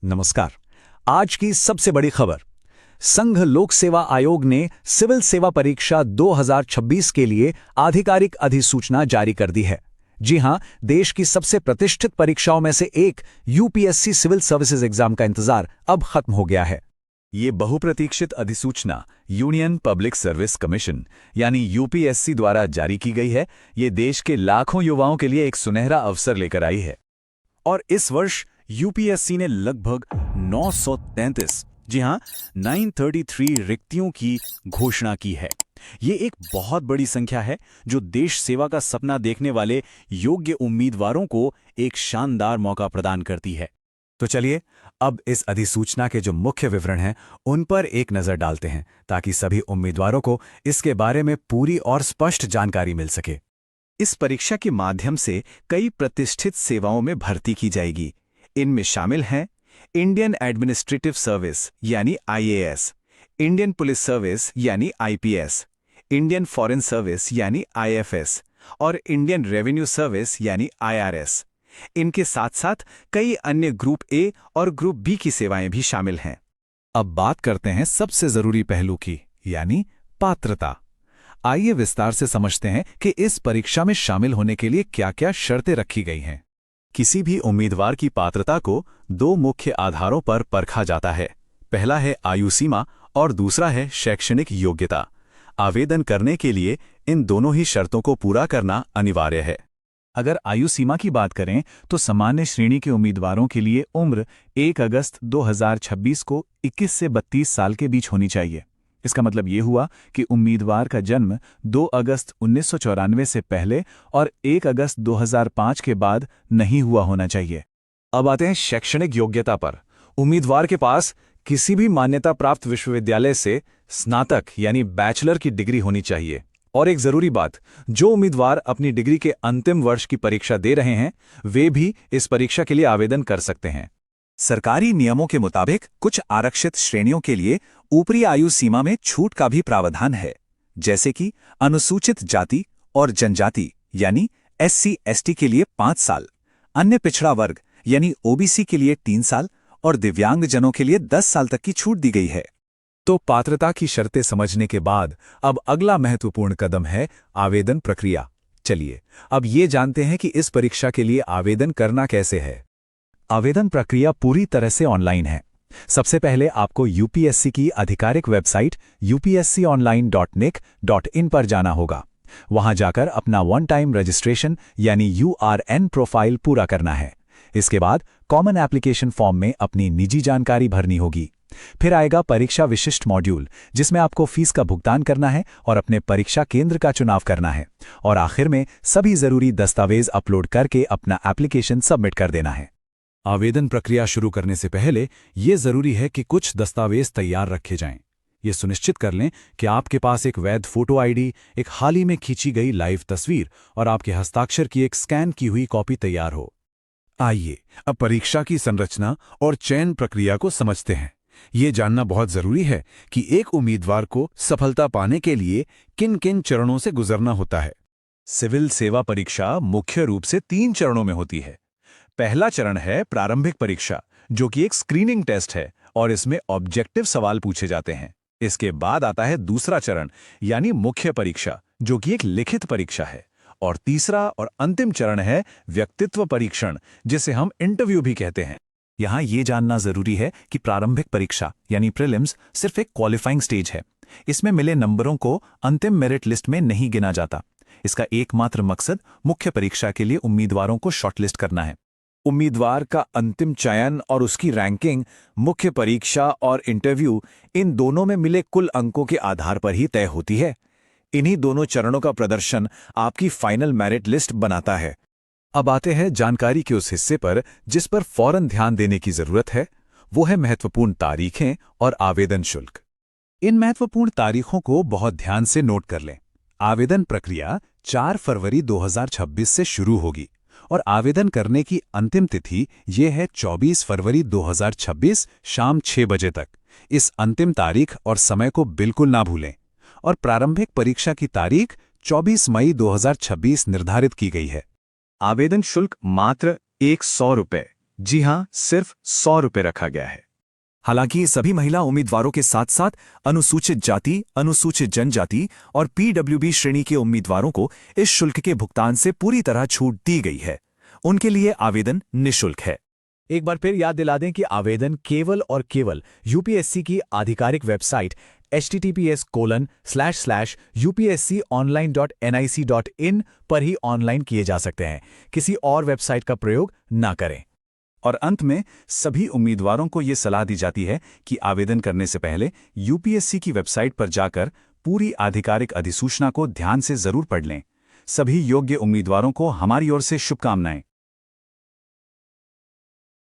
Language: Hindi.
नमस्कार। आज की सबसे बड़ी खबर। संघ लोक सेवा आयोग ने सिविल सेवा परीक्षा 2026 के लिए आधिकारिक अधिसूचना जारी कर दी है। जी हां, देश की सबसे प्रतिष्ठित परीक्षाओं में से एक यूपीएससी सिविल सर्विसेज एग्जाम का इंतजार अब खत्म हो गया है। ये बहुप्रतीक्षित अधिसूचना यूनियन पब्लिक सर्विस कमीशन यानी यूपीएससी द्वारा जारी की गई है। ये देश के लाखों युवाओं के लिए एक सुनहरा अवसर लेकर आई है। और इस वर्ष यूपीएससी ने लगभग 933 जी हां 933 रिक्तियों की घोषणा की है। ये एक बहुत बड़ी संख्या है जो देश सेवा का सपना देखने वाले योग्य उम्मीदवारों को एक शानदार मौका प्रदान करती है। तो चलिए अब इस अधिसूचना के जो मुख्य विवरण हैं उन पर एक नजर डालते हैं ताकि सभी उम्मीदवारों को इसके बारे में पूरी और स्पष्ट जानकारी मिल सके। इस परीक्षा के माध्यम से कई प्रतिष्ठित सेवाओं में भर्ती की जाएगी। इनमें शामिल हैं इंडियन एडमिनिस्ट्रेटिव सर्विस यानी आईएएस, इंडियन पुलिस सर्विस यानी आईपीएस, इंडियन फॉरेन सर्विस यानी आईएफएस और इंडियन रेवेन्यू सर्विस यानी आईआरएस। इनके साथ साथ कई अन्य ग्रुप ए और ग्रुप बी की सेवाएं भी शामिल हैं। अब बात करते हैं सबसे जरूरी पहलू की, यानी पात्रता। आइए विस्तार से समझते हैं कि इस परीक्षा में शामिल होने के लिए क्या-क्या शर्तें रखी गई हैं। किसी भी उम्मीदवार की पात्रता को दो मुख्य आधारों पर परखा जाता है। पहला है आयु सीमा और दूसरा है शैक्षणिक योग्यता। आवेदन करने के लिए इन दोनों ही शर्तों को पूरा करना अनिवार्य है। अगर आयु सीमा की बात करें तो सामान्य श्रेणी के उम्मीदवारों के लिए उम्र 1 अगस्त 2026 को 21 से 32 साल के बीच होनी चाहिए। इसका मतलब ये हुआ कि उम्मीदवार का जन्म 2 अगस्त 1994 से पहले और 1 अगस्त 2005 के बाद नहीं हुआ होना चाहिए। अब आते हैं शैक्षणिक योग्यता पर। उम्मीदवार के पास किसी भी मान्यता प्राप्त विश्वविद्यालय से स्नातक यानी बैचलर की डिग्री होनी चाहिए। और एक जरूरी बात, जो उम्मीदवार अपनी डिग्री के अंतिम वर्ष की परीक्षा दे रहे हैं वे भी इस परीक्षा के लिए आवेदन कर सकते हैं। सरकारी नियमों के मुताबिक कुछ आरक्षित श्रेणियों के लिए ऊपरी आयु सीमा में छूट का भी प्रावधान है, जैसे कि अनुसूचित जाति और जनजाति यानी SC/ST के लिए 5 साल, अन्य पिछड़ा वर्ग यानी OBC के लिए 3 साल और दिव्यांगजनों के लिए 10 साल तक की छूट दी गई है। तो पात्रता की शर्तें समझने के बाद अब अगला महत्वपूर्ण कदम है आवेदन प्रक्रिया। चलिए अब ये जानते हैं कि इस परीक्षा के लिए आवेदन करना कैसे है। आवेदन प्रक्रिया पूरी तरह से ऑनलाइन है। सबसे पहले आपको यूपीएससी की आधिकारिक वेबसाइट upsconline.nic.in पर जाना होगा। वहां जाकर अपना वन टाइम रजिस्ट्रेशन यानी URN प्रोफाइल पूरा करना है। इसके बाद कॉमन एप्लीकेशन फॉर्म में अपनी निजी जानकारी भरनी होगी। फिर आएगा परीक्षा विशिष्ट मॉड्यूल, जिसमें आपको फीस का भुगतान करना है और अपने परीक्षा केंद्र का चुनाव करना है। और आखिर में सभी जरूरी दस्तावेज अपलोड करके अपना एप्लीकेशन सबमिट कर देना है। आवेदन प्रक्रिया शुरू करने से पहले ये जरूरी है कि कुछ दस्तावेज तैयार रखे जाएं। ये सुनिश्चित कर लें कि आपके पास एक वैध फोटो आईडी, एक हाल ही में खींची गई लाइव तस्वीर और आपके हस्ताक्षर की एक स्कैन की हुई कॉपी तैयार हो। आइए अब परीक्षा की संरचना और चयन प्रक्रिया को समझते हैं। ये जानना बहुत जरूरी है कि एक उम्मीदवार को सफलता पाने के लिए किन किन चरणों से गुजरना होता है। सिविल सेवा परीक्षा मुख्य रूप से 3 चरणों में होती है। पहला चरण है प्रारंभिक परीक्षा, जो कि एक स्क्रीनिंग टेस्ट है और इसमें ऑब्जेक्टिव सवाल पूछे जाते हैं। इसके बाद आता है दूसरा चरण यानी मुख्य परीक्षा, जो कि एक लिखित परीक्षा है। और तीसरा और अंतिम चरण है व्यक्तित्व परीक्षण, जिसे हम इंटरव्यू भी कहते हैं। यहाँ ये जानना जरूरी है कि प्रारंभिक परीक्षा यानी प्रीलिम्स सिर्फ एक क्वालिफाइंग स्टेज है। इसमें मिले नंबरों को अंतिम मेरिट लिस्ट में नहीं गिना जाता। इसका एकमात्र मकसद मुख्य परीक्षा के लिए उम्मीदवारों को शॉर्टलिस्ट करना है। उम्मीदवार का अंतिम चयन और उसकी रैंकिंग मुख्य परीक्षा और इंटरव्यू इन दोनों में मिले कुल अंकों के आधार पर ही तय होती है। इन्हीं दोनों चरणों का प्रदर्शन आपकी फाइनल मेरिट लिस्ट बनाता है। अब आते हैं जानकारी के उस हिस्से पर जिस पर फौरन ध्यान देने की जरूरत है। वो है महत्वपूर्ण तारीखें और आवेदन शुल्क। इन महत्वपूर्ण तारीखों को बहुत ध्यान से नोट कर लें। आवेदन प्रक्रिया 4 फरवरी 2026 से शुरू होगी और आवेदन करने की अंतिम तिथि ये है 24 फरवरी 2026 शाम 6 बजे तक। इस अंतिम तारीख और समय को बिल्कुल ना भूलें। और प्रारंभिक परीक्षा की तारीख 24 मई 2026 निर्धारित की गई है। आवेदन शुल्क मात्र 100 रुपये जी हां, सिर्फ 100 रुपये रखा गया है। हालांकि सभी महिला उम्मीदवारों के साथ साथ अनुसूचित जाति, अनुसूचित जनजाति और पीडब्ल्यूबी श्रेणी के उम्मीदवारों को इस शुल्क के भुगतान से पूरी तरह छूट दी गई है। उनके लिए आवेदन निःशुल्क है। एक बार फिर याद दिला दें कि आवेदन केवल और केवल यूपीएससी की आधिकारिक वेबसाइट https://upsconline.nic.in पर ही ऑनलाइन किए जा सकते हैं। किसी और वेबसाइट का प्रयोग ना करें। और अंत में सभी उम्मीदवारों को ये सलाह दी जाती है कि आवेदन करने से पहले यूपीएससी की वेबसाइट पर जाकर पूरी आधिकारिक अधिसूचना को ध्यान से जरूर पढ़ लें। सभी योग्य उम्मीदवारों को हमारी ओर से शुभकामनाएं।